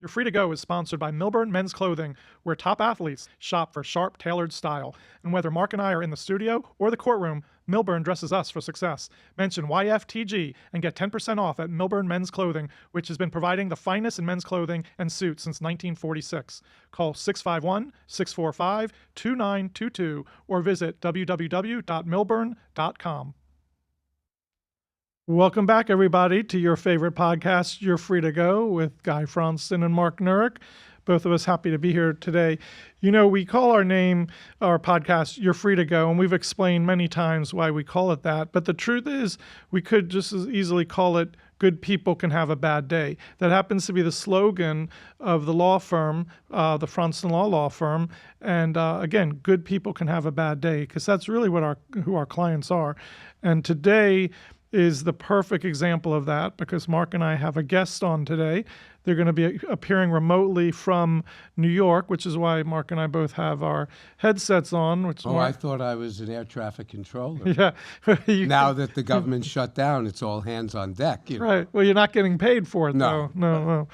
You're Free to Go is sponsored by Milburn Men's Clothing, where top athletes shop for sharp, tailored style. And whether Mark and I are in the studio or the courtroom, Milburn dresses us for success. Mention YFTG and get 10% off at Milburn Men's Clothing, which has been providing the finest in men's clothing and suits since 1946. Call 651 645 2922 or visit www.milburn.com. Welcome back, everybody, to your favorite podcast, You're Free to Go, with Guy Fronstin and Mark Nurik. Both of us happy to be here today. You know, we call our podcast, You're Free to Go, and we've explained many times why we call it that. But the truth is, we could just as easily call it Good People Can Have a Bad Day. That happens to be the slogan of the law firm, the Fronstin Law Firm. And again, good people can have a bad day, because that's really who our clients are. And today is the perfect example of that, because Mark and I have a guest on today. They're going to be appearing remotely from New York, which is why Mark and I both have our headsets on. I thought I was an air traffic controller. Yeah. Now that the government's shut down, it's all hands on deck. Right. Well, you're not getting paid for it, though. No.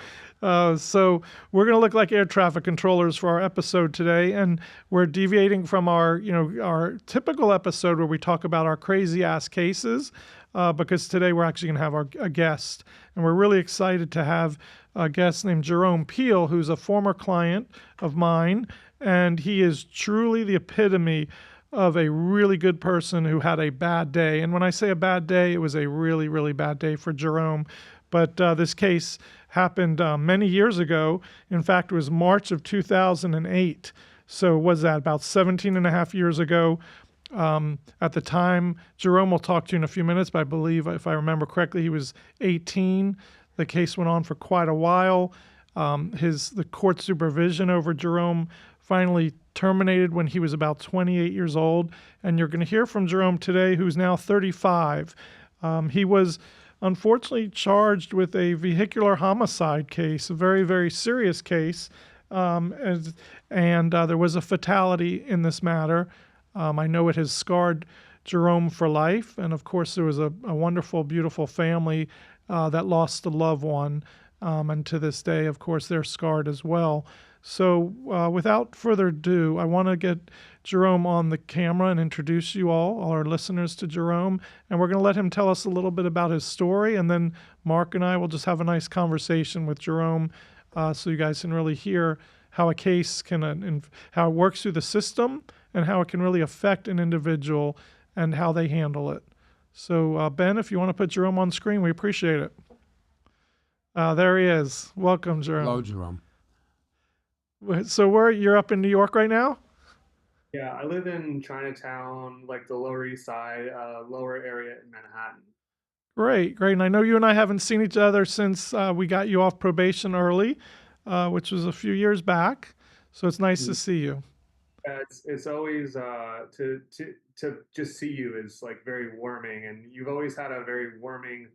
So we're going to look like air traffic controllers for our episode today, and we're deviating from our typical episode where we talk about our crazy ass cases. Because today we're actually going to have a guest. And we're really excited to have a guest named Jerome Peel, who's a former client of mine. And he is truly the epitome of a really good person who had a bad day. And when I say a bad day, it was a really, really bad day for Jerome. But this case happened many years ago. In fact, it was March of 2008. So was that about 17 and a half years ago? At the time, Jerome will talk to you in a few minutes, but I believe, if I remember correctly, he was 18. The case went on for quite a while. The court supervision over Jerome finally terminated when he was about 28 years old. And you're going to hear from Jerome today, who's now 35. He was unfortunately charged with a vehicular homicide case, a very, very serious case. And there was a fatality in this matter. I know it has scarred Jerome for life. And of course, there was a wonderful, beautiful family that lost a loved one. And to this day, of course, they're scarred as well. So without further ado, I want to get Jerome on the camera and introduce you all our listeners, to Jerome. And we're going to let him tell us a little bit about his story. And then Mark and I will just have a nice conversation with Jerome so you guys can really hear how a case how it works through the system, and how it can really affect an individual and how they handle it. So, Ben, if you want to put Jerome on screen, we appreciate it. There he is. Welcome, Jerome. Hello, Jerome. So you're up in New York right now? Yeah, I live in Chinatown, like the Lower East Side, lower area in Manhattan. Great. And I know you and I haven't seen each other since we got you off probation early, which was a few years back. So it's nice to see you. It's always to just see you is like very warming, and you've always had a very warming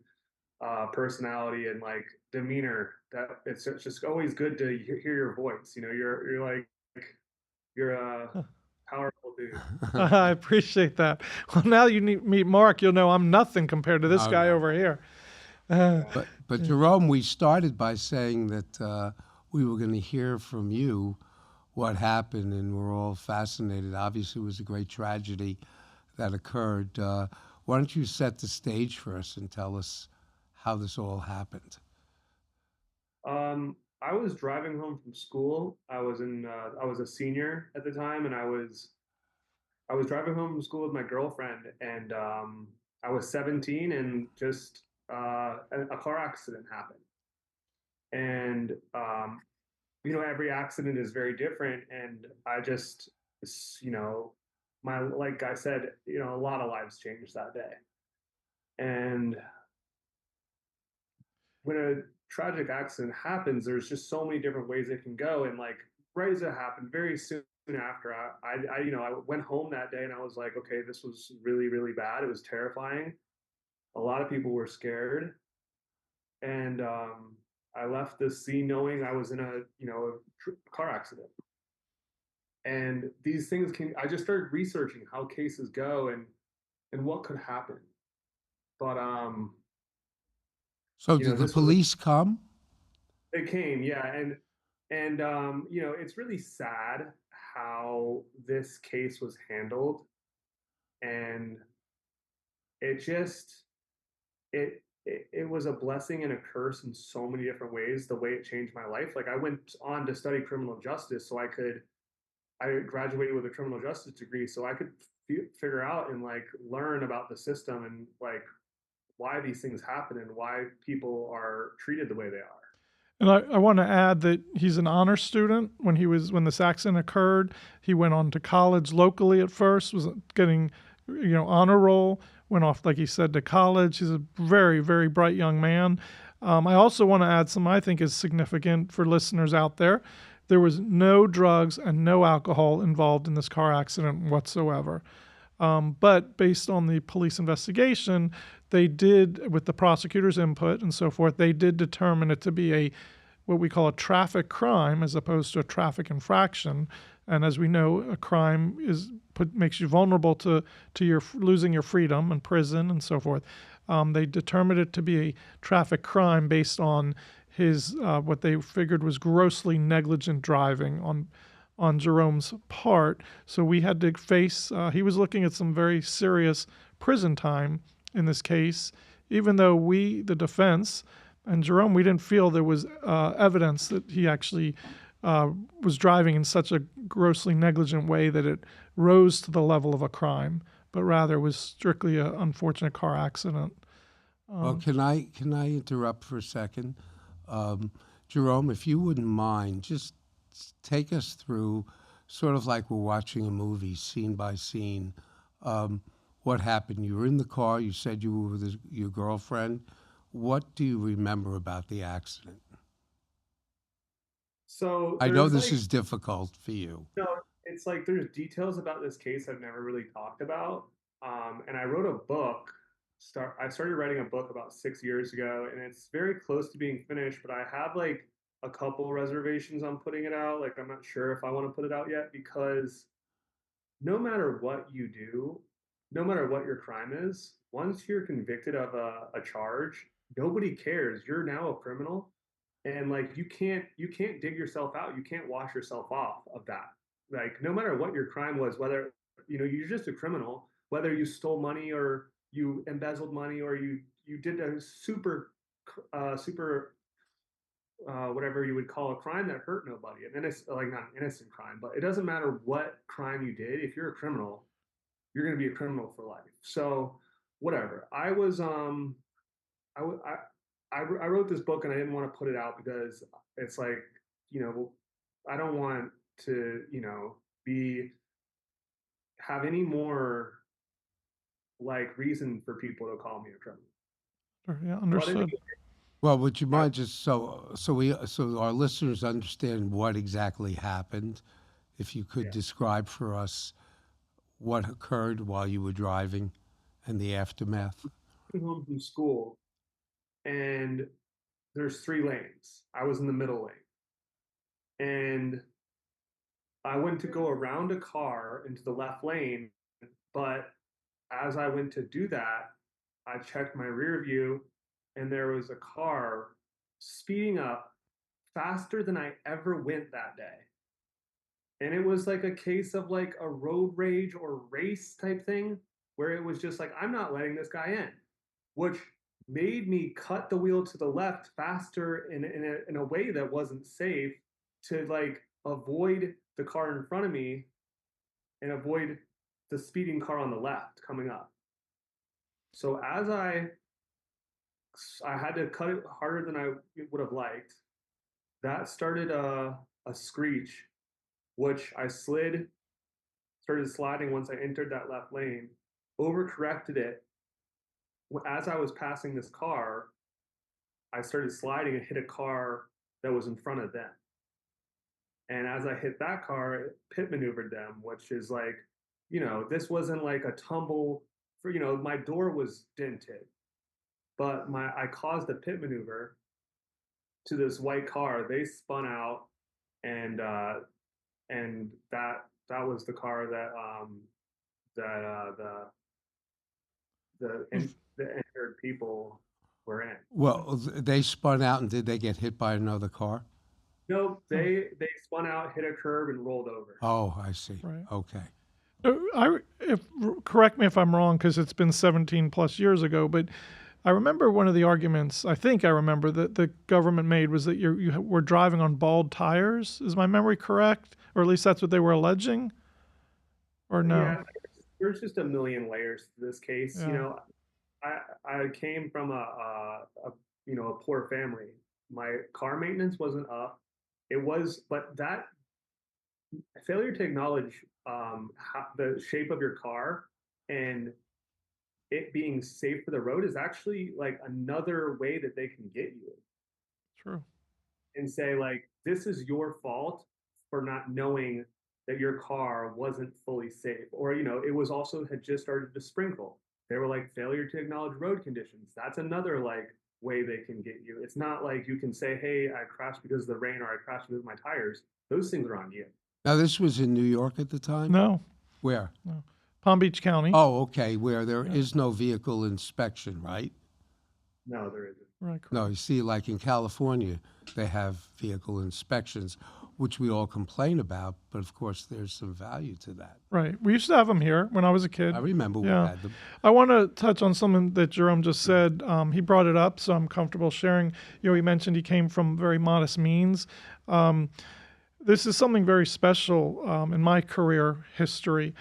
personality and like demeanor. That it's just always good to hear your voice. You know, you're a powerful dude. I appreciate that. Well, now you meet Mark, you'll know I'm nothing compared to this guy over here. But Jerome, we started by saying that we were going to hear from you what happened, and we're all fascinated. Obviously, it was a great tragedy that occurred. Why don't you set the stage for us and tell us how this all happened? I was driving home from school. I was a senior at the time, and I was driving home from school with my girlfriend, and I was 17, and just a car accident happened. And every accident is very different, and I just, like I said, a lot of lives changed that day. And when a tragic accident happens, there's just so many different ways it can go. And like right as it happened, very soon after, I went home that day, and I was like, okay, this was really, really bad. It was terrifying. A lot of people were scared, and I left the scene knowing I was in a car accident. And these things I just started researching how cases go and what could happen. But so did the police come? They came, yeah, and And it's really sad how this case was handled, and it just it was a blessing and a curse in so many different ways. The way it changed my life, like I went on to study criminal justice, so I graduated with a criminal justice degree, so I could figure out and like learn about the system and like why these things happen and why people are treated the way they are. And I want to add that he's an honor student. When this accident occurred, he went on to college locally at first, was getting, honor roll, went off, like he said, to college. He's a very, very bright young man. I also want to add something I think is significant for listeners out there. There was no drugs and no alcohol involved in this car accident whatsoever. But based on the police investigation, they did, with the prosecutor's input and so forth, they did determine it to be what we call a traffic crime as opposed to a traffic infraction. And as we know, a crime makes you vulnerable to your losing your freedom and prison and so forth. They determined it to be a traffic crime based on his what they figured was grossly negligent driving on Jerome's part. So we had to face, he was looking at some very serious prison time in this case, even though we, the defense, and Jerome, we didn't feel there was evidence that he actually was driving in such a grossly negligent way that it rose to the level of a crime, but rather was strictly an unfortunate car accident. Well, can I interrupt for a second? Jerome, if you wouldn't mind, just take us through, sort of like we're watching a movie, scene by scene. What happened? You were in the car. You said you were with your girlfriend. What do you remember about the accident? So I know there's this like, is difficult for you. no, it's like there's details about this case I've never really talked about. And I wrote a book. I started writing a book about 6 years ago, and it's very close to being finished. But I have like a couple reservations on putting it out. Like I'm not sure if I want to put it out yet because no matter what you do, no matter what your crime is, once you're convicted of a charge, nobody cares. You're now a criminal, and like you can't dig yourself out. You can't wash yourself off of that. Like no matter what your crime was, whether you're just a criminal, whether you stole money or you embezzled money or you did a super whatever you would call a crime that hurt nobody, and then it's like not an innocent crime, but it doesn't matter what crime you did. If you're a criminal, you're going to be a criminal for life. So whatever. I was I I wrote this book and I didn't want to put it out because it's like you know I don't want to be have any more like reason for people to call me a criminal. Sure, yeah, But anyway, understood. Well, would you mind just so our listeners understand what exactly happened? If you could yeah, describe for us what occurred while you were driving and the aftermath. I came home from school and there's 3 lanes. I was in the middle lane, and I went to go around a car into the left lane, but as I went to do that, I checked my rear view and there was a car speeding up faster than I ever went that day. And it was like a case of like a road rage or race type thing where it was just like, I'm not letting this guy in, which made me cut the wheel to the left faster in a way that wasn't safe to like avoid the car in front of me and avoid the speeding car on the left coming up. So as I had to cut it harder than I would have liked. That started a screech, which I started sliding once I entered that left lane, overcorrected it. As I was passing this car, I started sliding and hit a car that was in front of them. And as I hit that car, it pit maneuvered them, which is like, this wasn't like a tumble for, my door was dented, but I caused a pit maneuver to this white car. They spun out, and that was the car that the injured people were in. Well, they spun out, and did they get hit by another car? Nope, they spun out, hit a curb, and rolled over. Oh, I see. Right. Okay. Correct me if I'm wrong, because it's been 17 plus years ago, but I remember one of the arguments, I think I remember, that the government made was that you were driving on bald tires. Is my memory correct? Or at least that's what they were alleging? Or no? Yeah, there's just a million layers to this case. Yeah, I came from a a poor family. My car maintenance wasn't up. It was, but that failure to acknowledge the shape of your car and it being safe for the road is actually like another way that they can get you true. and say like this is your fault for not knowing that your car wasn't fully safe, or it was also had just started to sprinkle. They were like failure to acknowledge road conditions. That's another like way they can get you. It's not like you can say, hey, I crashed because of the rain or I crashed because of my tires. Those things are on you. Now, this was in New York at the time? No, Where? no. Palm Beach County. Oh, okay, where there Yeah. is no vehicle inspection, right? No, there isn't. Right, correct. No, you see, like in California, they have vehicle inspections, which we all complain about, but of course, there's some value to that. Right. We used to have them here when I was a kid. I remember we Yeah. had them. I want to touch on something that Jerome just said. He brought it up, so I'm comfortable sharing. He mentioned he came from very modest means. This is something very special in my career history.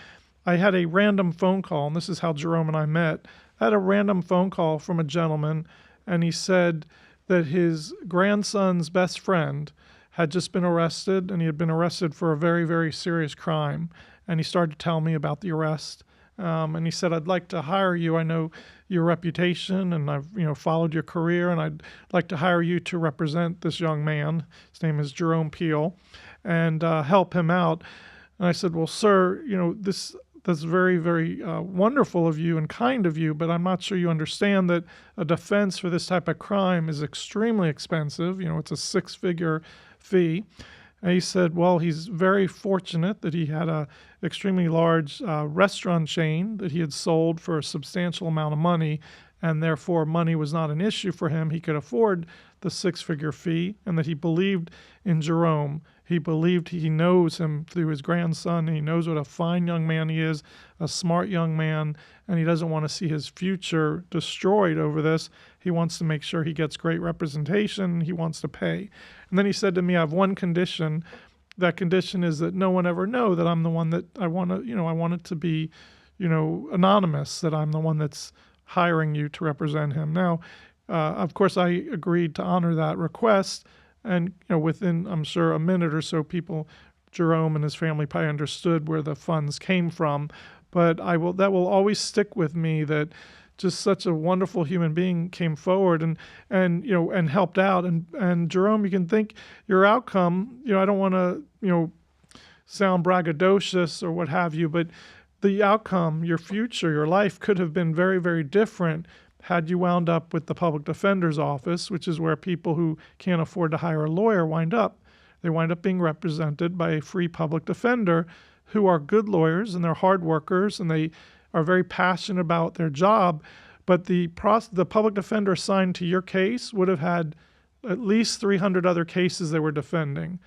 I had a random phone call, and this is how Jerome and I met. I had a random phone call from a gentleman, and he said that his grandson's best friend had just been arrested, and he had been arrested for a very, very serious crime. And he started to tell me about the arrest. And he said, "I'd like to hire you. I know your reputation, and I've followed your career, and I'd like to hire you to represent this young man. His name is Jerome Peel, and help him out." And I said, "Well, sir, that's very, very wonderful of you and kind of you, but I'm not sure you understand that a defense for this type of crime is extremely expensive. It's a six-figure fee." And he said, well, he's very fortunate that he had a extremely large restaurant chain that he had sold for a substantial amount of money, and therefore money was not an issue for him. He could afford the six-figure fee, and that he believed in Jerome. He believed he knows him through his grandson, and he knows what a fine young man he is, a smart young man, and he doesn't want to see his future destroyed over this. He wants to make sure he gets great representation. He wants to pay. And then he said to me, "I have one condition. That condition is that no one ever know that I'm the one that I want to, I want it to be, anonymous, that I'm the one that's hiring you to represent him." Now, of course, I agreed to honor that request. And, within, I'm sure, a minute or so, Jerome and his family probably understood where the funds came from. But that will always stick with me, that just such a wonderful human being came forward and helped out. And Jerome, you can think your outcome, I don't want to, sound braggadocious or what have you, but the outcome, your future, your life could have been very, very different had you wound up with the public defender's office, which is where people who can't afford to hire a lawyer wind up. They wind up being represented by a free public defender who are good lawyers and they're hard workers and they are very passionate about their job. But the public defender assigned to your case would have had at least 300 other cases they were defending.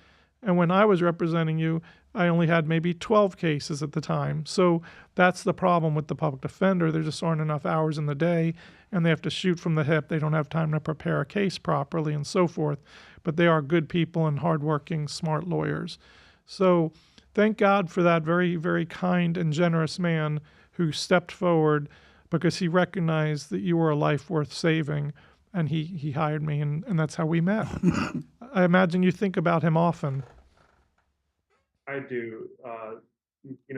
And when I was representing you, I only had maybe 12 cases at the time. So that's the problem with the public defender. There just aren't enough hours in the day, and they have to shoot from the hip. They don't have time to prepare a case properly and so forth. But they are good people and hardworking, smart lawyers. So thank God for that very, very kind and generous man who stepped forward because he recognized that you were a life worth saving, and he hired me, and that's how we met. I imagine you think about him often. I do.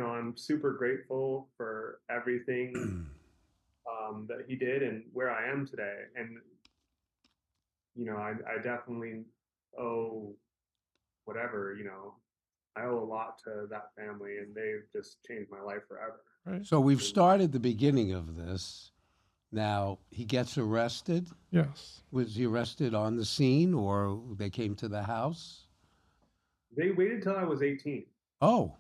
I'm super grateful for everything that he did and where I am today. And I definitely owe whatever. I owe a lot to that family, and they've just changed my life forever. Right? So we've started the beginning of this. Now, he gets arrested. Yes. Was he arrested on the scene, or they came to the house? They waited till I was 18 Oh,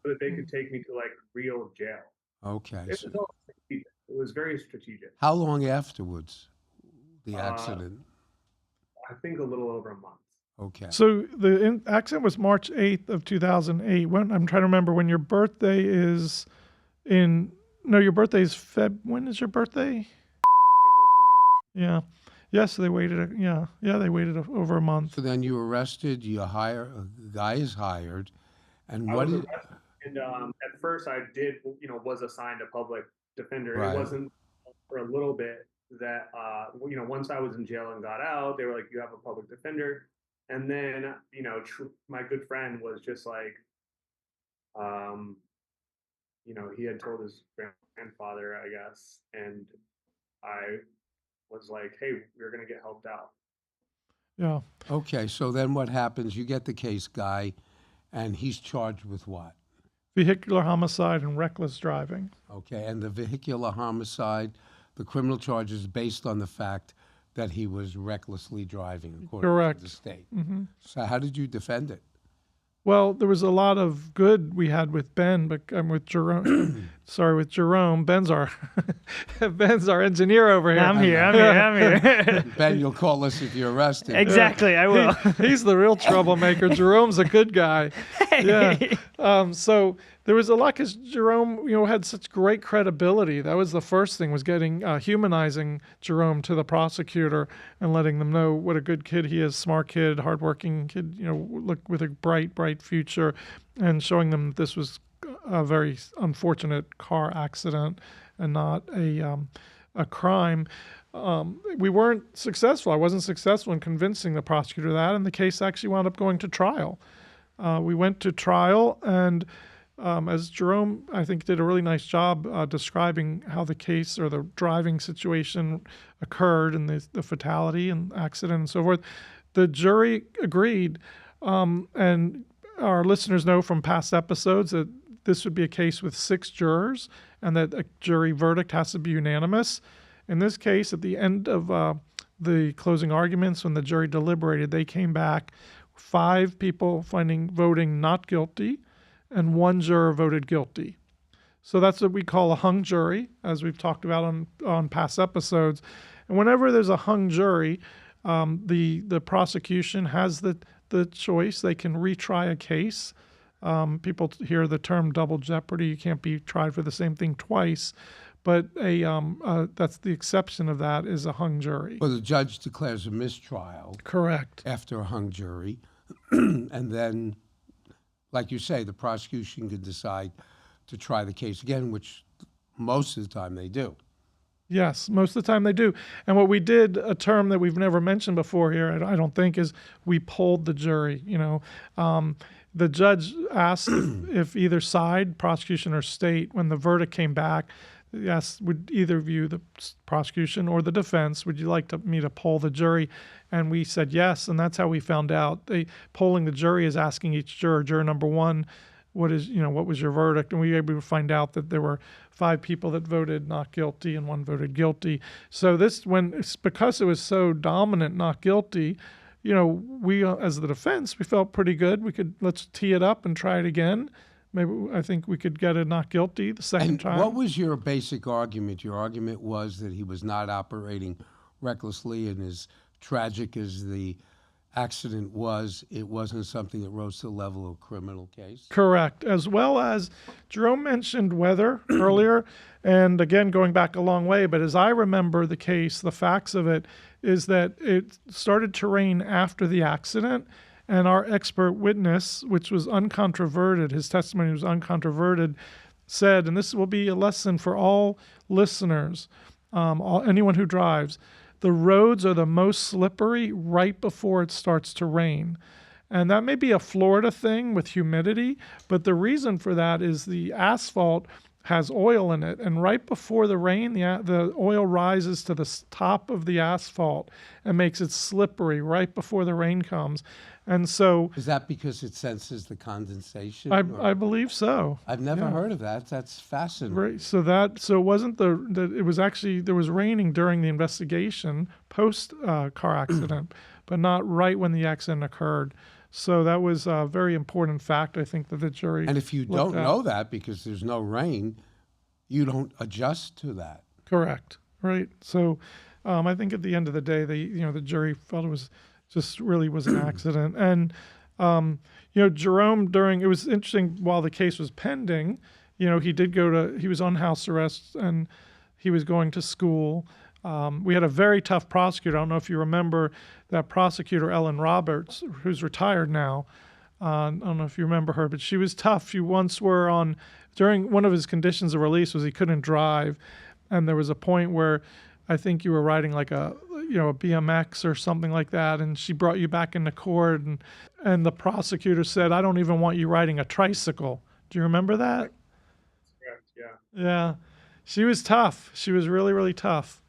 so that they could take me to like real jail. okay. It was all strategic. It was very strategic. How long afterwards, the accident? I think a little over a month. Okay. So the accident was March 8th of 2008. I'm trying to remember when your birthday is your birthday is when is your birthday? April 20th. Yeah. Yes, they waited. They waited over a month. So then you arrested, the guy is hired, and I what was did, arrested, and at first I did, was assigned a public defender. It right. wasn't for a little bit that, once I was in jail and got out, they were like, "You have a public defender," and then, my good friend was just like, um, he had told his grandfather, I guess, and I was like, "Hey, we're gonna get helped out." Yeah. Okay, so then what happens? You get the case guy, and he's charged with what? Vehicular homicide and reckless driving. Okay, and the vehicular homicide, the criminal charge is based on the fact that he was recklessly driving, according Correct. to the state. Hmm. So how did you defend it? Well, there was a lot of good we had with Ben, but I'm with Jerome. Sorry, with Jerome. Ben's our Ben's our engineer over here. I'm here. Ben, you'll call us if you're arrested. Exactly, I will. He's the real troublemaker. Jerome's a good guy. Yeah. So there was a lot because Jerome, had such great credibility. That was the first thing, was getting humanizing Jerome to the prosecutor and letting them know what a good kid he is, smart kid, hardworking kid, look with a bright future, and showing them that this was a very unfortunate car accident and not a crime. We weren't successful. I wasn't successful in convincing the prosecutor that, and the case actually wound up going to trial. We went to trial, and as Jerome, I think, did a really nice job describing how the case or the driving situation occurred and the fatality and accident and so forth, the jury agreed. And our listeners know from past episodes that this would be a case with 6 jurors and that a jury verdict has to be unanimous. In this case, at the end of the closing arguments, when the jury deliberated, they came back 5 people voting not guilty, and 1 juror voted guilty. So that's what we call a hung jury, as we've talked about on past episodes. And whenever there's a hung jury, the prosecution has the choice. They can retry a case. People hear the term double jeopardy. You can't be tried for the same thing twice. But that's the exception of that is a hung jury. Well, the judge declares a mistrial. Correct. After a hung jury. And then, like you say, the prosecution can decide to try the case again, which most of the time they do. Yes, most of the time they do. And what we did, a term that we've never mentioned before here, I don't think, is we polled the jury. The judge asked if either side, prosecution or state, when the verdict came back, yes, would either of you, the prosecution or the defense, would you like me to poll the jury? And we said yes, and that's how we found out. Polling the jury is asking each juror number 1, what was your verdict? And we were able to find out that there were 5 people that voted not guilty and 1 voted guilty. So because it was so dominant not guilty, we as the defense, we felt pretty good. Let's tee it up and try it again. I think we could get a not guilty the second time. What was your basic argument? Your argument was that he was not operating recklessly, and as tragic as the accident was, it wasn't something that rose to the level of a criminal case? Correct. As well as Jerome mentioned weather earlier, and again, going back a long way, but as I remember the case, the facts of it is that it started to rain after the accident, and our expert witness, which was uncontroverted, his testimony was uncontroverted, said, and this will be a lesson for all listeners, anyone who drives, the roads are the most slippery right before it starts to rain. And that may be a Florida thing with humidity, but the reason for that is the asphalt has oil in it. And right before the rain, the oil rises to the top of the asphalt and makes it slippery right before the rain comes. And so... Is that because it senses the condensation? I believe so. I've never heard of that. That's fascinating. Right. So it wasn't it was actually, there was raining during the investigation post car accident, but not right when the accident occurred. So that was a very important fact, I think, that the jury... And if you don't know that because there's no rain, you don't adjust to that. Correct. Right. So I think at the end of the day, the jury felt it was just really was an accident. And Jerome, it was interesting while the case was pending, he was on house arrest and he was going to school. We had a very tough prosecutor. I don't know if you remember that prosecutor, Ellen Roberts, who's retired now. I don't know if you remember her, but she was tough. You once were during one of his conditions of release was he couldn't drive. And there was a point where I think you were riding like a BMX or something like that. And she brought you back into court and the prosecutor said, I don't even want you riding a tricycle. Do you remember that? Correct. Yeah. Yeah. She was tough. She was really, really tough.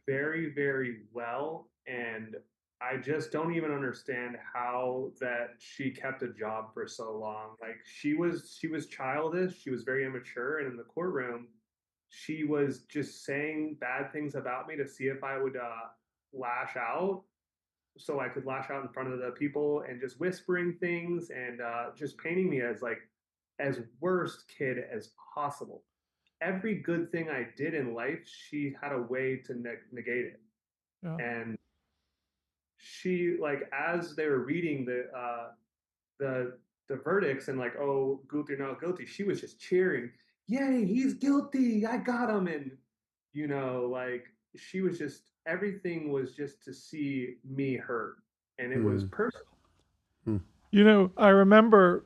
Very, very well. And I just don't even understand how that she kept a job for so long. Like she was childish. She was very immature. And in the courtroom, she was just saying bad things about me to see if I would lash out. So I could lash out in front of the people and just whispering things and just painting me as worst kid as possible. Every good thing I did in life, she had a way to negate it. Yeah. And she, as they were reading the verdicts and oh, guilty or not guilty, she was just cheering, yay, he's guilty, I got him. And she was just, everything was just to see me hurt, and it was personal. I remember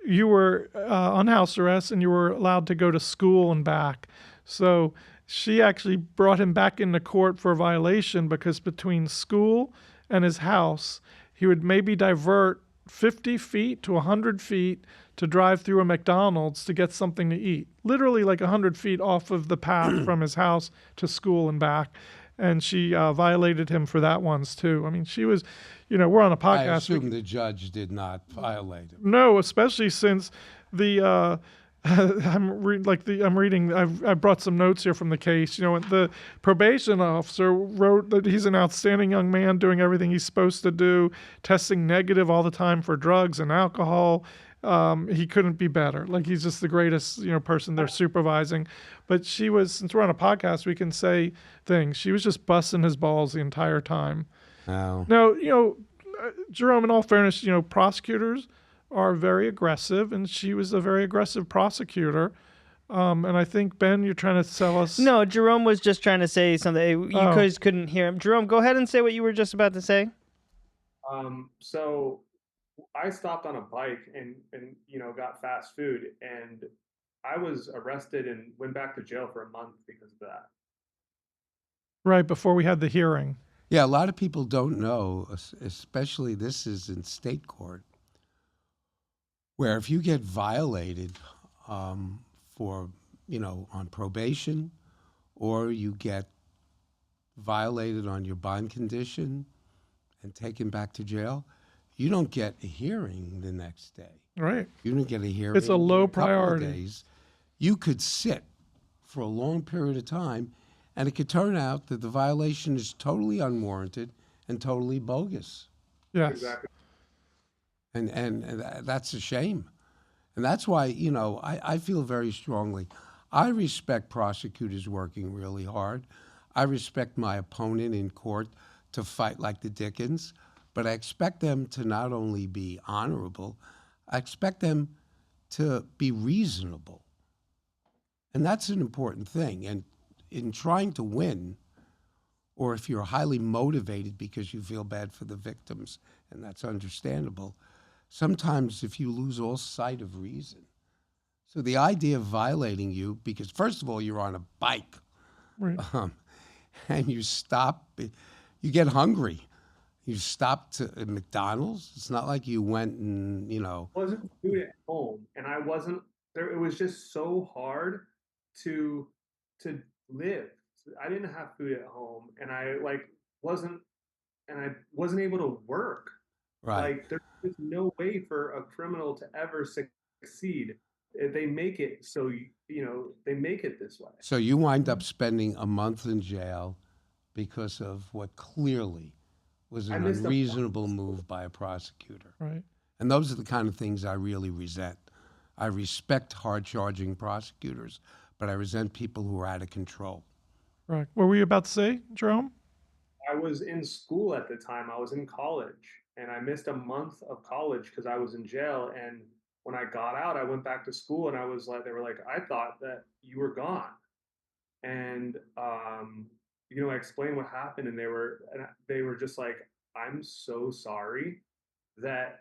you were on house arrest and you were allowed to go to school and back. So she actually brought him back into court for a violation because between school and his house, he would maybe divert 50 feet to 100 feet to drive through a McDonald's to get something to eat. Literally 100 feet off of the path from his house to school and back. And she violated him for that once too. I mean, she was, we're on a podcast. I assume the judge did not violate him. No, especially since the I brought some notes here from the case. The probation officer wrote that he's an outstanding young man doing everything he's supposed to do, testing negative all the time for drugs and alcohol. He couldn't be better. He's just the greatest, person they're supervising. But she was, since we're on a podcast, we can say things. She was just busting his balls the entire time. Wow. Now, Jerome, in all fairness, prosecutors are very aggressive, and she was a very aggressive prosecutor. And I think, Ben, you're trying to sell us. No, Jerome was just trying to say something. You guys couldn't hear him. Jerome, go ahead and say what you were just about to say. So I stopped on a bike and got fast food, and I was arrested and went back to jail for a month because of that. Right, before we had the hearing. Yeah, a lot of people don't know, especially this is in state court, where if you get violated for, on probation, or you get violated on your bond condition and taken back to jail, you don't get a hearing the next day. Right. You don't get a hearing. It's a low priority. Days. You could sit for a long period of time, and it could turn out that the violation is totally unwarranted and totally bogus. Yes. Exactly. And that's a shame. And that's why, I feel very strongly. I respect prosecutors working really hard. I respect my opponent in court to fight like the Dickens, but I expect them to not only be honorable, I expect them to be reasonable. And that's an important thing. And in trying to win, or if you're highly motivated because you feel bad for the victims, and that's understandable, sometimes if you lose all sight of reason. So the idea of violating you, because first of all, you're on a bike, Right. And you stop, you get hungry. You stopped at McDonald's. It's not like you went and, Wasn't food at home, and I wasn't there. It was just so hard to live. I didn't have food at home, and I wasn't able to work. Right. There's just no way for a criminal to ever succeed. They make it so they make it this way. So you wind up spending a month in jail because of what clearly was an unreasonable move by a prosecutor. Right. And those are the kind of things I really resent. I respect hard-charging prosecutors, but I resent people who are out of control. Right. What were you about to say, Jerome? I was in school at the time. I was in college, and I missed a month of college because I was in jail. And when I got out, I went back to school, and I was like, they were like, I thought that you were gone. And I explained what happened, and they were just like, I'm so sorry that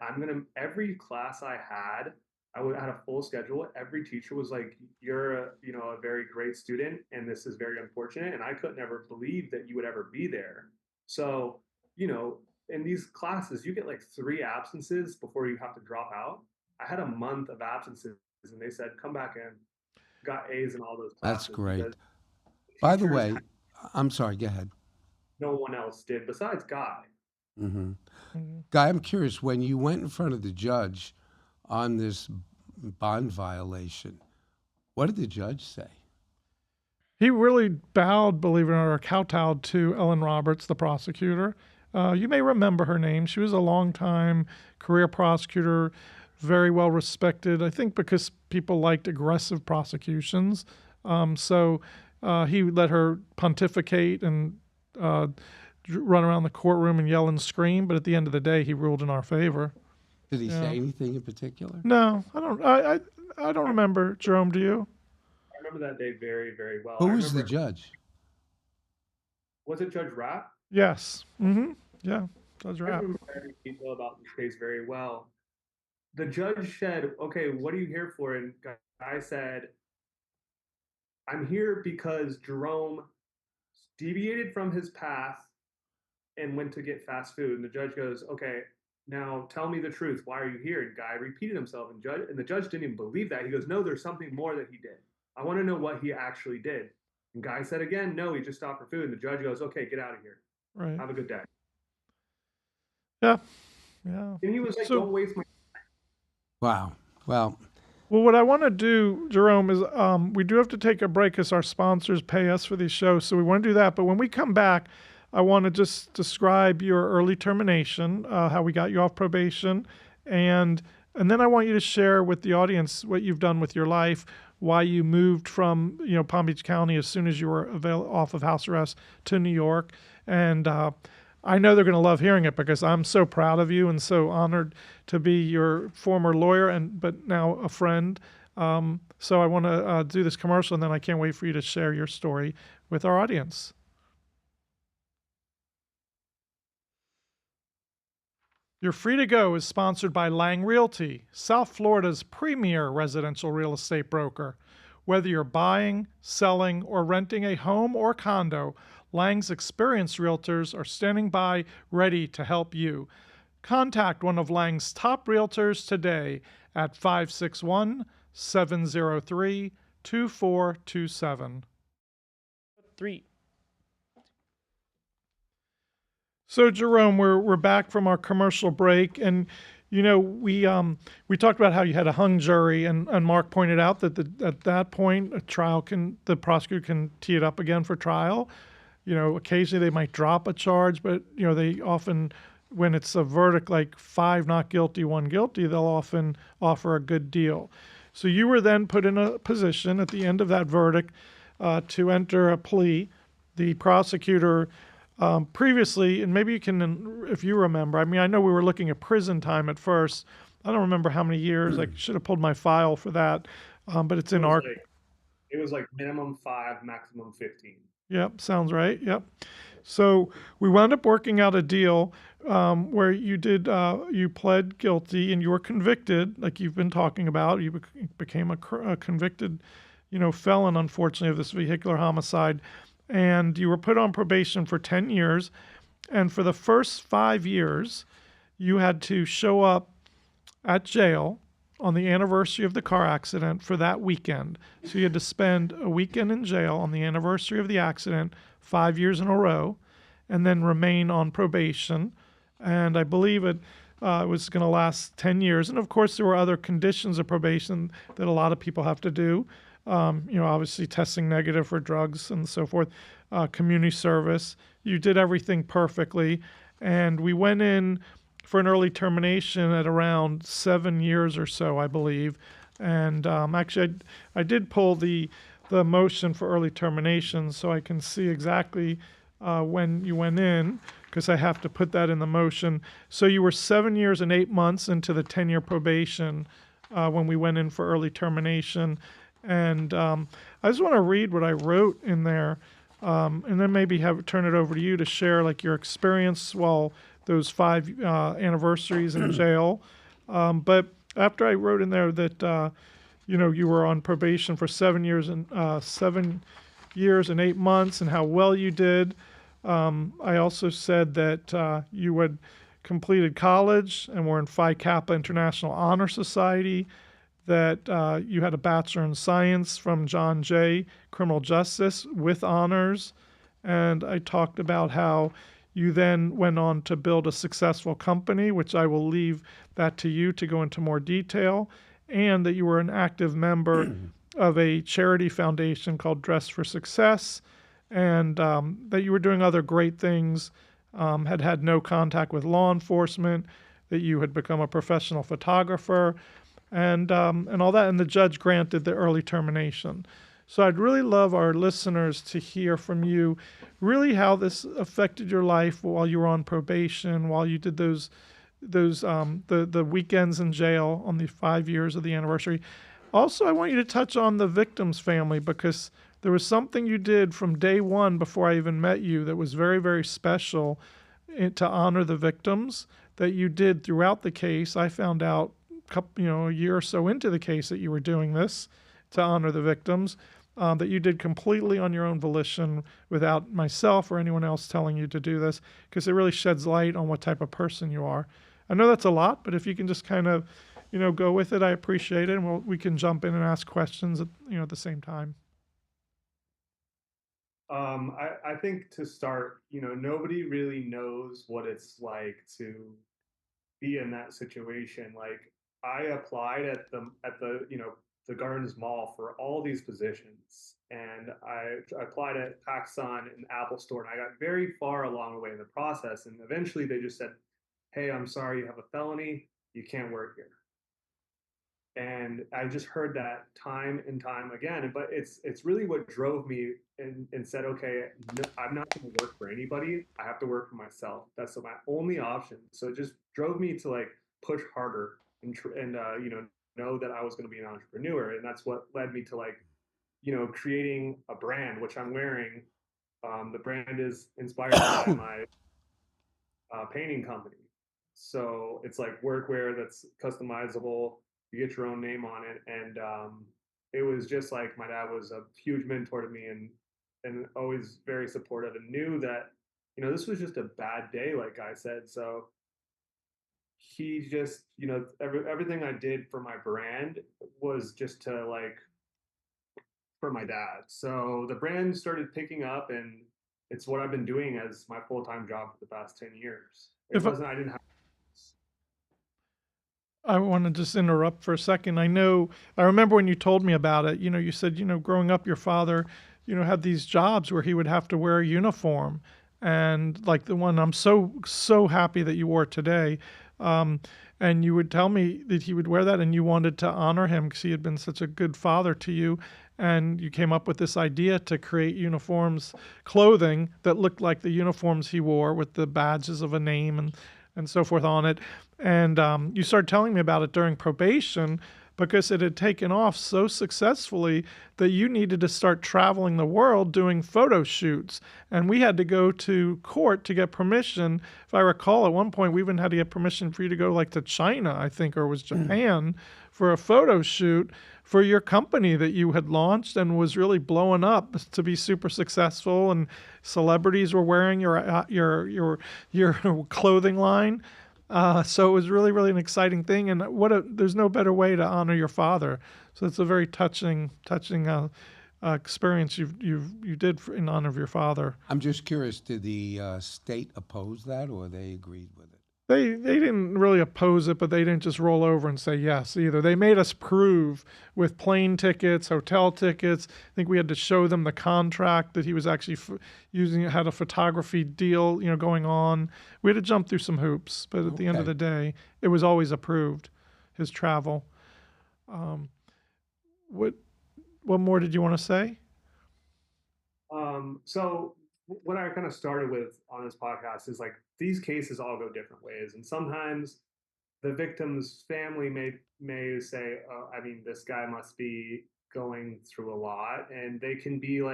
every class I had, had a full schedule. Every teacher was like, "You're a very great student, and this is very unfortunate." And I could never believe that you would ever be there. So, in these classes, you get like 3 absences before you have to drop out. I had a month of absences, and they said, "Come back in." Got A's in all those That's classes great. because By the teachers, way, I'm sorry, go ahead. no one else did besides Guy. hmm Mm-hmm. Guy, I'm curious, when you went in front of the judge on this bond violation, what did the judge say? He really bowed, believe it or not, or kowtowed to Ellen Roberts, the prosecutor. You may remember her name. She was a long-time career prosecutor, very well respected, I think because people liked aggressive prosecutions. So he let her pontificate and run around the courtroom and yell and scream, but at the end of the day, he ruled in our favor. Did he say anything in particular? No, I don't. I don't remember. Jerome, do you? I remember that day very, very well. Who was the judge? Was it Judge Rapp? Yes. Mm-hmm. Yeah, Judge I Rapp. remember every detail about this case very well. The judge said, "Okay, what are you here for?" And I said, "I'm here because Jerome deviated from his path and went to get fast food." And the judge goes, "Okay, now tell me the truth. Why are you here?" And Guy repeated himself, and the judge didn't even believe that. He goes, "No, there's something more that he did. I want to know what he actually did." And Guy said again, "No, he just stopped for food." And the judge goes, "Okay, get out of here. Right. Have a good day." Yeah. Yeah. And he was like, "Don't waste my." Wow. Well, what I want to do, Jerome, is we do have to take a break because our sponsors pay us for these shows. So we want to do that. But when we come back, I want to just describe your early termination, how we got you off probation, and then I want you to share with the audience what you've done with your life, why you moved from Palm Beach County as soon as you were off of house arrest to New York, and I know they're going to love hearing it because I'm so proud of you and so honored to be your former lawyer but now a friend. So I want to do this commercial, and then I can't wait for you to share your story with our audience. You're Free to Go is sponsored by Lang Realty, South Florida's premier residential real estate broker. Whether you're buying, selling, or renting a home or condo, Lang's experienced realtors are standing by ready to help you. Contact one of Lang's top realtors today at 561-703-2427. 3. So Jerome, we're back from our commercial break, and we talked about how you had a hung jury, and Mark pointed out that at that point the prosecutor can tee it up again for trial. Occasionally they might drop a charge, but they often, when it's a verdict like 5 not guilty, 1 guilty, they'll often offer a good deal. So you were then put in a position at the end of that verdict to enter a plea. The prosecutor previously, and maybe you can, if you remember, I know we were looking at prison time at first. I don't remember how many years. I should have pulled my file for that, but it's in our. It was like minimum 5, maximum 15. Yep, sounds right. Yep. So we wound up working out a deal where you pled guilty and you were convicted, like you've been talking about. You became a convicted, felon, unfortunately, of this vehicular homicide. And you were put on probation for 10 years. And for the first 5 years, you had to show up at jail on the anniversary of the car accident for that weekend. So you had to spend a weekend in jail on the anniversary of the accident 5 years in a row, and then remain on probation. And I believe it was going to last 10 years. And of course, there were other conditions of probation that a lot of people have to do. Obviously testing negative for drugs and so forth, community service. You did everything perfectly. And we went in for an early termination at around 7 years or so, I believe. And actually, I did pull the motion for early termination so I can see exactly when you went in, because I have to put that in the motion. So you were 7 years and 8 months into the 10-year probation when we went in for early termination. And I just want to read what I wrote in there, and then maybe turn it over to you to share like your experience while those 5 anniversaries in jail. But after I wrote in there that you were on probation for 7 years and 8 months, and how well you did. I also said that you had completed college and were in Phi Kappa International Honor Society, that you had a Bachelor in Science from John Jay Criminal Justice with honors. And I talked about how you then went on to build a successful company, which I will leave that to you to go into more detail, and that you were an active member of a charity foundation called Dress for Success, and that you were doing other great things, had no contact with law enforcement, that you had become a professional photographer, and all that. And the judge granted the early termination. So I'd really love our listeners to hear from you, really how this affected your life while you were on probation, while you did the weekends in jail on the 5 years of the anniversary. Also, I want you to touch on the victim's family, because there was something you did from day one before I even met you that was very, very special to honor the victims, that you did throughout the case. I found out a year or so into the case that you were doing this to honor the victims, that you did completely on your own volition without myself or anyone else telling you to do this, because it really sheds light on what type of person you are. I know that's a lot, but if you can just kind of, go with it, I appreciate it, and we can jump in and ask questions at the same time. I think to start, nobody really knows what it's like to be in that situation. Like, I applied at the Gardens Mall for all these positions, and I applied at PacSun and Apple Store, and I got very far along the way in the process, and eventually they just said, "Hey, I'm sorry, you have a felony, you can't work here." And I just heard that time and time again. But it's really what drove me and said, okay, no, I'm not going to work for anybody. I have to work for myself. That's my only option. So it just drove me to like push harder and know that I was going to be an entrepreneur. And that's what led me to like creating a brand, which I'm wearing. The brand is inspired by my painting company. So it's like workwear that's customizable. You get your own name on it, and it was just like my dad was a huge mentor to me, and always very supportive, and knew that this was just a bad day, like I said. So he just everything I did for my brand was just to like for my dad. So the brand started picking up, and it's what I've been doing as my full-time job for the past 10 years. It wasn't, I didn't have. I want to just interrupt for a second. I remember when you told me about it, you said, growing up, your father, had these jobs where he would have to wear a uniform. And like the one I'm so happy that you wore today. And you would tell me that he would wear that, and you wanted to honor him because he had been such a good father to you. And you came up with this idea to create uniforms, clothing that looked like the uniforms he wore, with the badges of a name and so forth on it. And you started telling me about it during probation, because it had taken off so successfully that you needed to start traveling the world doing photo shoots. And we had to go to court to get permission. If I recall, at one point, we even had to get permission for you to go like to China, I think, or it was Japan, for a photo shoot for your company that you had launched and was really blowing up to be super successful. And celebrities were wearing your clothing line. So it was really, really an exciting thing, and there's no better way to honor your father. So it's a very touching experience you did in honor of your father. I'm just curious, did the state oppose that, or they agreed with it? They didn't really oppose it, but they didn't just roll over and say yes either. They made us prove with plane tickets, hotel tickets. I think we had to show them the contract that he was actually had a photography deal, going on. We had to jump through some hoops, but at the end of the day, it was always approved, his travel. What more did you want to say? So what I kind of started with on this podcast is like these cases all go different ways, and sometimes the victim's family may say, oh, I mean, this guy must be going through a lot, and they can be a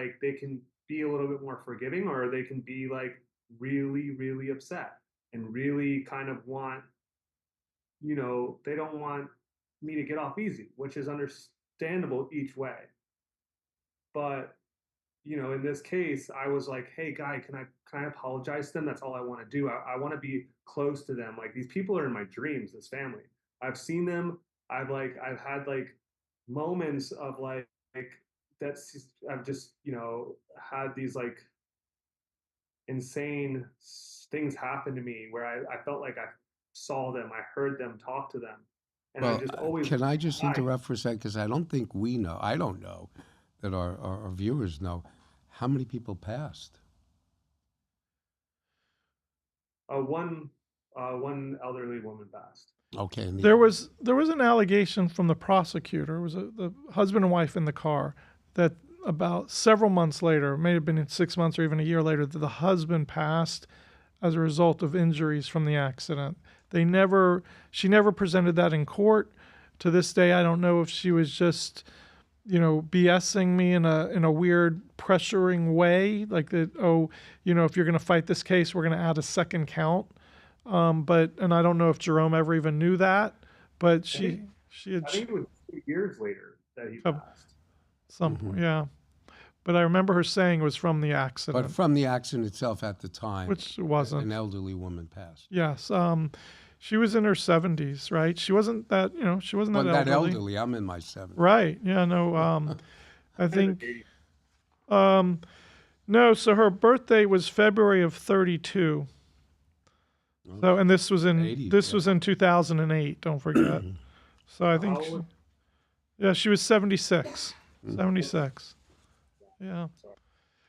little bit more forgiving, or they can be like really, really upset and really kind of want, they don't want me to get off easy, which is understandable each way. But in this case, I was like, hey, guy, can I apologize to them? That's all I want to do. I want to be close to them. Like these people are in my dreams, this family. I've seen them. I've had like moments of like I've just, had these like insane things happen to me where I felt like I saw them, I heard them, talk to them. And I Well, just always, can I just interrupt for a second? Because I don't think we know, I don't know that our viewers know how many people passed. one elderly woman passed. Okay. And There was an allegation from the prosecutor. It was the husband and wife in the car that about several months later, it may have been 6 months or even a year later, that the husband passed as a result of injuries from the accident. She never presented that in court. To this day, I don't know if she was just, BSing me in a weird pressuring way, like that. Oh, if you're going to fight this case, we're going to add a second count. And I don't know if Jerome ever even knew that, but she had. I think it was 2 years later that he Oh, passed. yeah. But I remember her saying it was from the accident. But from the accident itself at the time, which it wasn't. An elderly woman passed. Yes. She was in her 70s, right? She wasn't that, she wasn't that elderly. I'm in my 70s. Right. Yeah, no. I think no, so her birthday was February of 32. So, and this was in 80s, was in 2008, don't forget. So I think she was 76. 76. Yeah.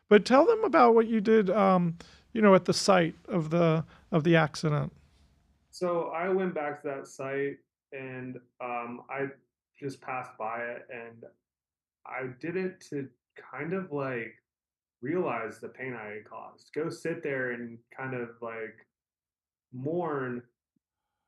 But tell them about what you did at the site of the accident. So I went back to that site and I just passed by it, and I did it to kind of like realize the pain I had caused. Go sit there and kind of like mourn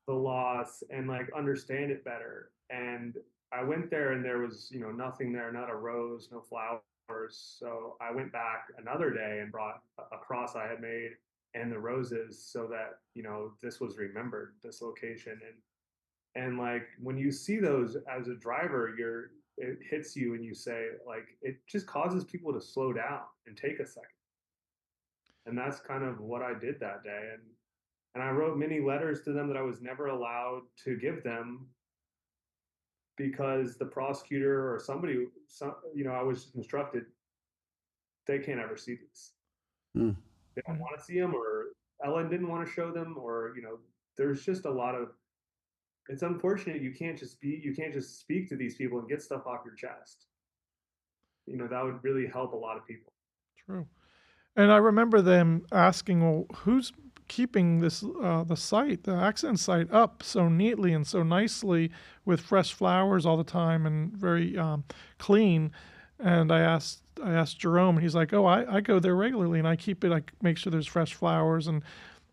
the loss and like understand it better. And I went there and there was, nothing there, not a rose, no flowers. So I went back another day and brought a cross I had made and the roses so that, this was remembered, this location. And like when you see those as a driver, it hits you and you say, like, it just causes people to slow down and take a second. And that's kind of what I did that day. And I wrote many letters to them that I was never allowed to give them because the prosecutor or somebody, I was instructed, they can't ever see these. They don't want to see them, or Ellen didn't want to show them, or, there's just a lot of, it's unfortunate you can't just speak to these people and get stuff off your chest. That would really help a lot of people. True. And I remember them asking, well, who's keeping this the accident site up so neatly and so nicely with fresh flowers all the time and very clean? And I asked Jerome, and he's like, oh, I go there regularly and I keep it. I make sure there's fresh flowers, and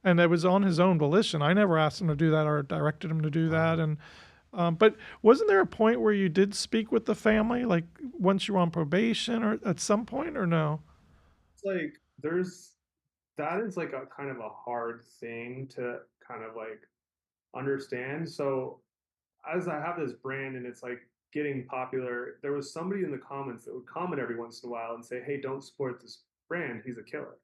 it was on his own volition. I never asked him to do that or directed him to do that. And but wasn't there a point where you did speak with the family, like once you were on probation or at some point, or no? It's like that is like a kind of a hard thing to kind of like understand. So as I have this brand and it's like getting popular, there was somebody in the comments that would comment every once in a while and say, hey, don't support this brand, he's a killer,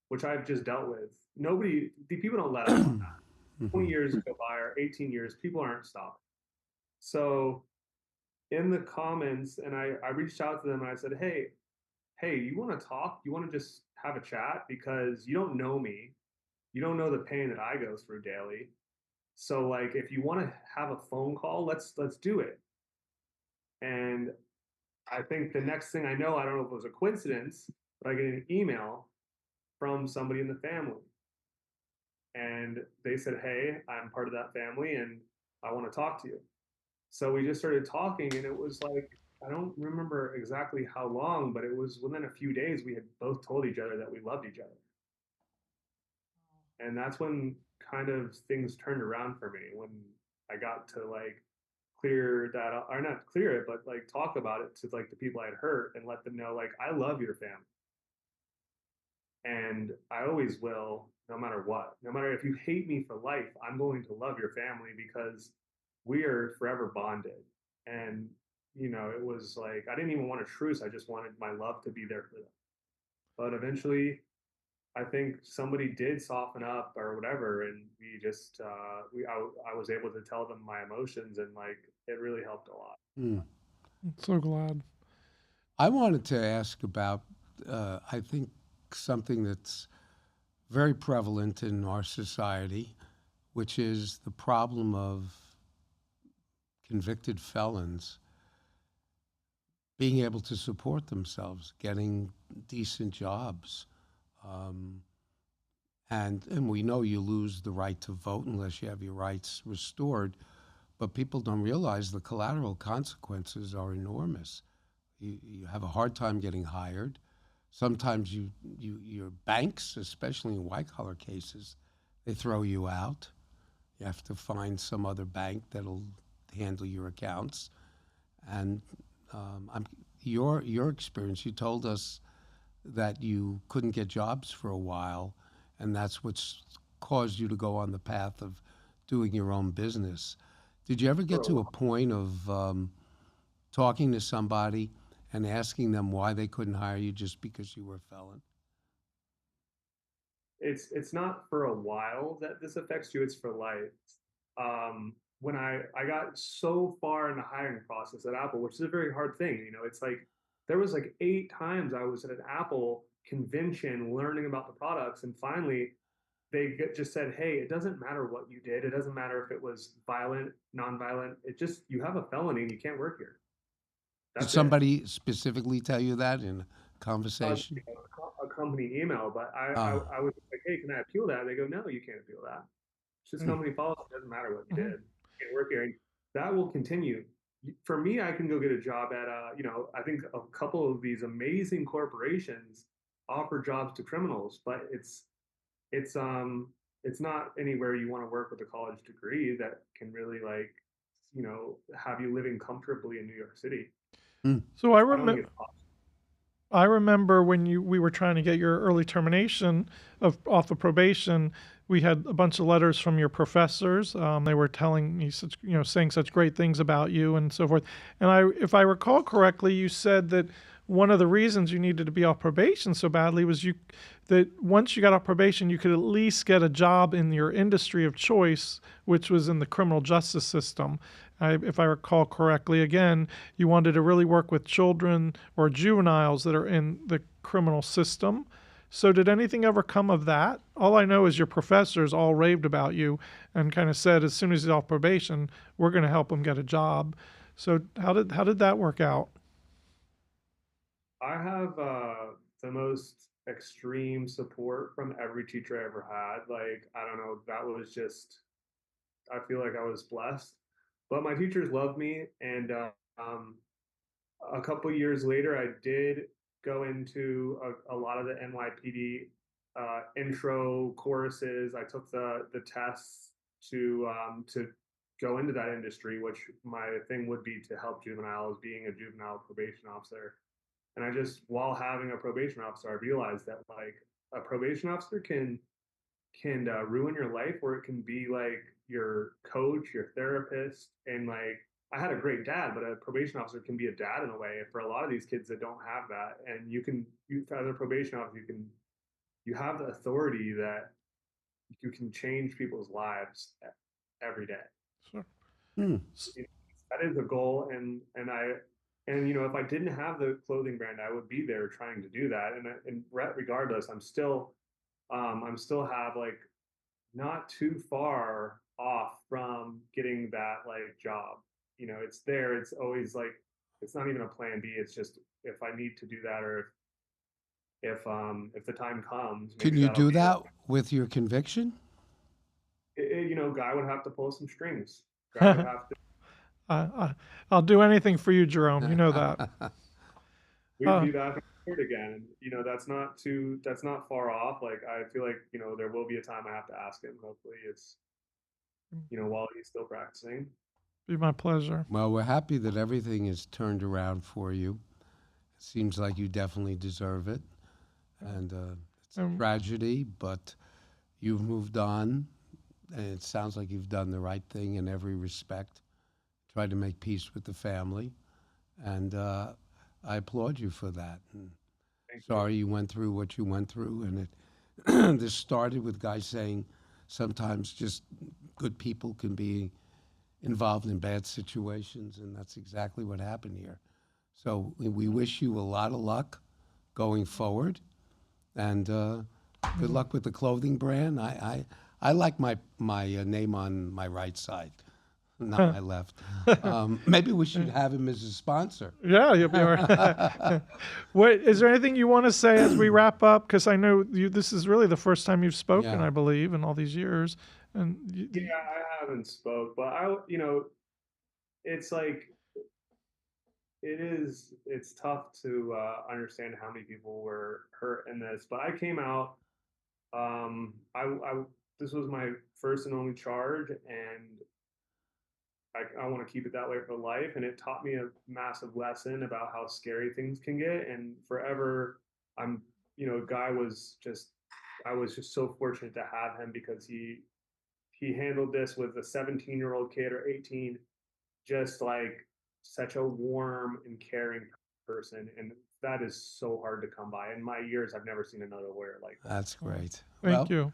which I've just dealt with. The people don't let up on that. 20 years go by or 18 years, people aren't stopping. So in the comments, and I reached out to them and I said, hey, you want to talk? You want to just have a chat? Because you don't know me. You don't know the pain that I go through daily. So like, if you want to have a phone call, let's do it. And I think the next thing I know, I don't know if it was a coincidence, but I get an email from somebody in the family. And they said, hey, I'm part of that family and I want to talk to you. So we just started talking, and it was like I don't remember exactly how long, but it was within a few days we had both told each other that we loved each other. And that's when kind of things turned around for me, when I got to like clear that or not clear it, but like talk about it to like the people I had hurt and let them know like I love your family. And I always will, no matter what. No matter if you hate me for life, I'm going to love your family because we are forever bonded. And it was like I didn't even want a truce. I just wanted my love to be there for them. But eventually, I think somebody did soften up or whatever, and we just I was able to tell them my emotions, and like it really helped a lot. Mm. I'm so glad. I wanted to ask about, I think, something that's very prevalent in our society, which is the problem of convicted felons being able to support themselves, getting decent jobs. Um, and we know you lose the right to vote unless you have your rights restored, but people don't realize the collateral consequences are enormous. You have a hard time getting hired. Sometimes your banks, especially in white-collar cases, they throw you out. You have to find some other bank that'll handle your accounts. And your experience, you told us that you couldn't get jobs for a while, and that's what's caused you to go on the path of doing your own business. Did you ever get to a point of talking to somebody and asking them why they couldn't hire you just because you were a felon? It's not for a while that this affects you, it's for life. When I got so far in the hiring process at Apple, which is a very hard thing, it's like there was like 8 times I was at an Apple convention learning about the products, and finally just said, hey, it doesn't matter what you did, it doesn't matter if it was violent, non-violent, it just you have a felony and you can't work here. Did That's it. somebody specifically tell you that in a conversation? A company email, but I was like, hey, can I appeal that? And they go, no, you can't appeal that. It's just Hmm. company policy. It doesn't matter what you Mm-hmm. did. You can't work here. And that will continue. For me, I can go get a job at, I think a couple of these amazing corporations offer jobs to criminals, but it's it's not anywhere you want to work with a college degree that can really like, have you living comfortably in New York City. Hmm. So I don't think it's possible. I remember when we were trying to get your early termination off of probation. We had a bunch of letters from your professors. They were telling me such, saying such great things about you and so forth. And if I recall correctly, you said that one of the reasons you needed to be off probation so badly was that once you got off probation, you could at least get a job in your industry of choice, which was in the criminal justice system. If I recall correctly, again, you wanted to really work with children or juveniles that are in the criminal system. So did anything ever come of that? All I know is your professors all raved about you and kind of said, as soon as he's off probation, we're going to help him get a job. So how did that work out? I have the most extreme support from every teacher I ever had. Like, I don't know, that was just, I feel like I was blessed. But my teachers loved me. And um, a couple years later, I did go into a lot of the NYPD intro courses. I took the tests to go into that industry, which my thing would be to help juveniles, being a juvenile probation officer. And I just, while having a probation officer, I realized that like a probation officer can ruin your life, or it can be like your coach, your therapist, and like I had a great dad, but a probation officer can be a dad in a way for a lot of these kids that don't have that. And as a probation officer, you have the authority that you can change people's lives every day. Sure. Hmm. That is a goal, and if I didn't have the clothing brand, I would be there trying to do that. And regardless, I'm still have like not too far off from getting that like job. It's there. It's always like it's not even a plan B. It's just if I need to do that, or if the time comes, Can maybe you that'll do be that with your conviction? guy would have to pull some strings. Guy would have to. I'll do anything for you, Jerome. You know that. We'd be back on board again. That's not far off. Like, I feel like, there will be a time I have to ask him. Hopefully it's, while he's still practicing. Be my pleasure. Well, we're happy that everything is turned around for you. It seems like you definitely deserve it. And it's a tragedy, but you've moved on. And it sounds like you've done the right thing in every respect. Tried to make peace with the family. And I applaud you for that. And sorry you went through what you went through. And it this started with guys saying sometimes just good people can be involved in bad situations, and that's exactly what happened here. So we wish you a lot of luck going forward, and good luck with the clothing brand. I like my name on my right side, not my left. Maybe we should have him as a sponsor. Yeah, you'll be all right. Is there anything you want to say as we wrap up? Because I know this is really the first time you've spoken, I believe, in all these years. And yeah, I haven't spoke, but it's like, it's tough to understand how many people were hurt in this. But I came out, this was my first and only charge, and I want to keep it that way for life. And it taught me a massive lesson about how scary things can get. And forever, Guy I was just so fortunate to have him, because he handled this with a 17-year-old kid or 18, just like such a warm and caring person. And that is so hard to come by. In my years, I've never seen another lawyer like that. That's great. Thank you.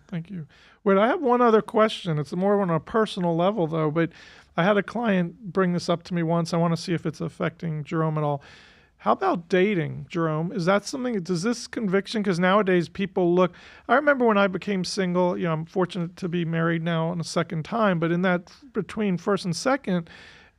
Wait, I have one other question. It's more on a personal level, though, but I had a client bring this up to me once. I want to see if it's affecting Jerome at all. How about dating, Jerome? Is that something, does this conviction, because nowadays people look, I remember when I became single, I'm fortunate to be married now on a second time, but in that between first and second,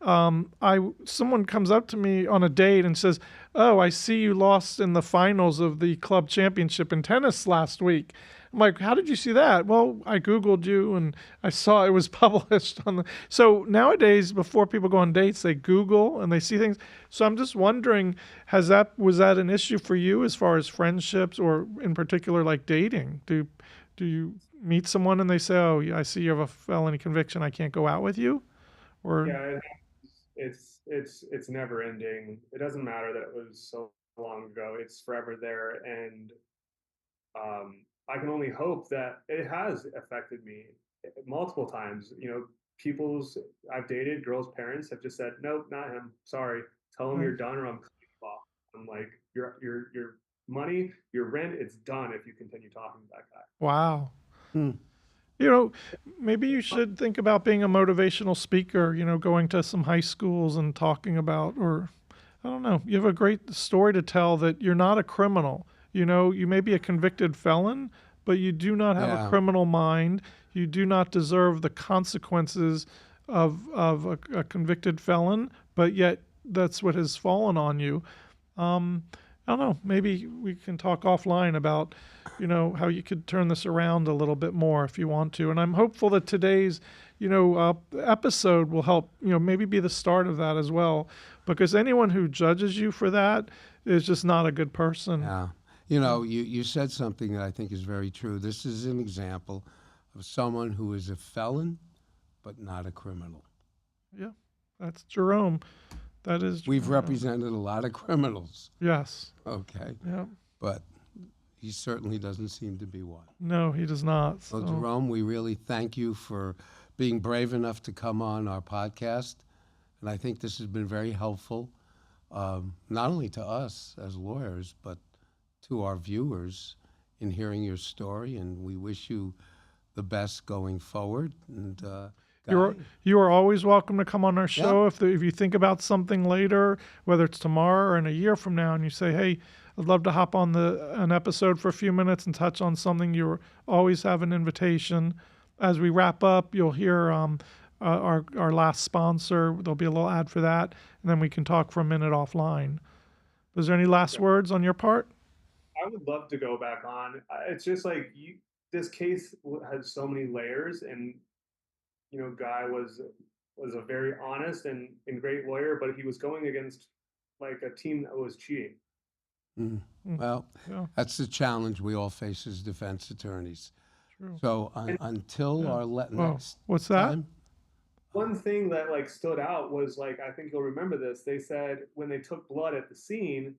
someone comes up to me on a date and says, "Oh, I see you lost in the finals of the club championship in tennis last week." I'm like, "How did you see that?" "Well, I Googled you and I saw it was published on the." So nowadays, before people go on dates, they Google and they see things. So I'm just wondering, was that an issue for you as far as friendships, or in particular like dating? Do you meet someone and they say, "Oh, I see you have a felony conviction, I can't go out with you"? Or Yeah, it's never ending. It doesn't matter that it was so long ago. It's forever there. And I can only hope that it has affected me multiple times. I've dated girls' parents have just said, "Nope, not him. Sorry. Tell him you're done, or I'm cutting you off." I'm like, your money, your rent, it's done if you continue talking to that guy. wow. Maybe you should think about being a motivational speaker, going to some high schools and talking about, or I don't know, you have a great story to tell that you're not a criminal. You may be a convicted felon, but you do not have a criminal mind. You do not deserve the consequences of a convicted felon, but yet that's what has fallen on you. I don't know, maybe we can talk offline about, how you could turn this around a little bit more if you want to. And I'm hopeful that today's, episode will help, maybe be the start of that as well, because anyone who judges you for that is just not a good person. Yeah. You said something that I think is very true. This is an example of someone who is a felon, but not a criminal. Yeah, that's Jerome. That is. We've represented a lot of criminals. Yes. Okay. Yeah. But he certainly doesn't seem to be one. No, he does not. So, Jerome, we really thank you for being brave enough to come on our podcast. And I think this has been very helpful, not only to us as lawyers, but to our viewers in hearing your story. And we wish you the best going forward. And you are always welcome to come on our show. If you think about something later, whether it's tomorrow or in a year from now, and you say, "Hey, I'd love to hop on an episode for a few minutes and touch on something," you always have an invitation. As we wrap up, you'll hear our last sponsor. There'll be a little ad for that, and then we can talk for a minute offline. Was there any last words on your part? I would love to go back on. It's just like this case has so many layers, and Guy was was a very honest and great lawyer, but he was going against like a team that was cheating. Well, that's the challenge we all face as defense attorneys. True. So until our next what's that? time, one thing that like stood out was like, I think you'll remember this. They said when they took blood at the scene,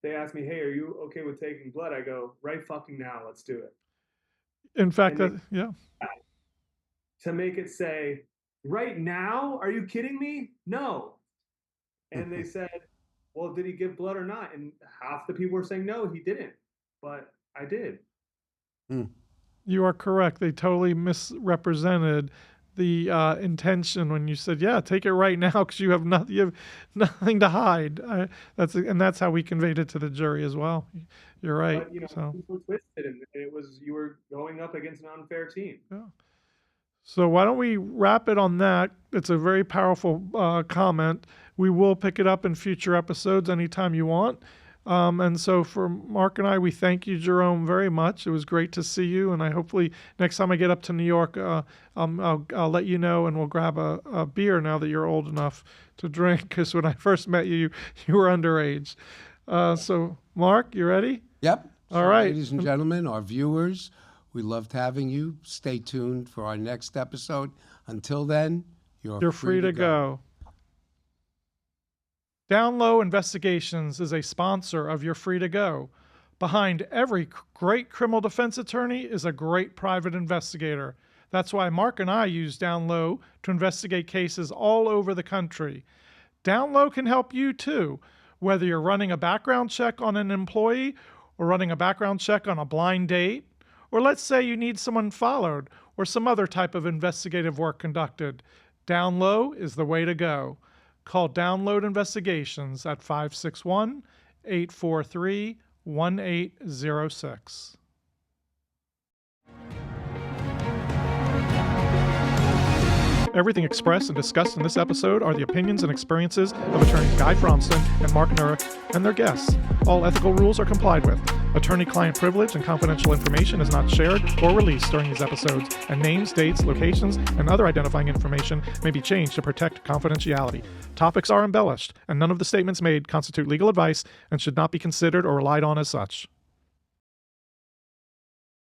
they asked me, "Hey, are you okay with taking blood?" I go, "Right fucking now, let's do it." In fact, to make it say, "Right now? Are you kidding me? No." And they said, "Well, did he give blood or not?" And half the people were saying, "No, he didn't." But I did. You are correct. They totally misrepresented the intention when you said, "Yeah, take it right now," because you have nothing to hide. That's how we conveyed it to the jury as well. You're right. But people twisted, and you were going up against an unfair team. Yeah. So why don't we wrap it on that? It's a very powerful comment. We will pick it up in future episodes anytime you want. And so for Mark and I, we thank you, Jerome, very much. It was great to see you. And hopefully next time I get up to New York, I'll let you know, and we'll grab a beer now that you're old enough to drink. Because when I first met you, you were underage. So Mark, you ready? Yep. All right. Ladies and gentlemen, our viewers, we loved having you. Stay tuned for our next episode. Until then, you're free to go. Down Low Investigations is a sponsor of You're Free to Go. Behind every great criminal defense attorney is a great private investigator. That's why Mark and I use Down Low to investigate cases all over the country. Down Low can help you too, whether you're running a background check on an employee or running a background check on a blind date, or let's say you need someone followed or some other type of investigative work conducted. Down Low is the way to go. Call Download Investigations at 561-843-1806. Everything expressed and discussed in this episode are the opinions and experiences of attorneys Guy Fronstin and Mark Nurik and their guests. All ethical rules are complied with. Attorney-client privilege and confidential information is not shared or released during these episodes, and names, dates, locations, and other identifying information may be changed to protect confidentiality. Topics are embellished, and none of the statements made constitute legal advice and should not be considered or relied on as such.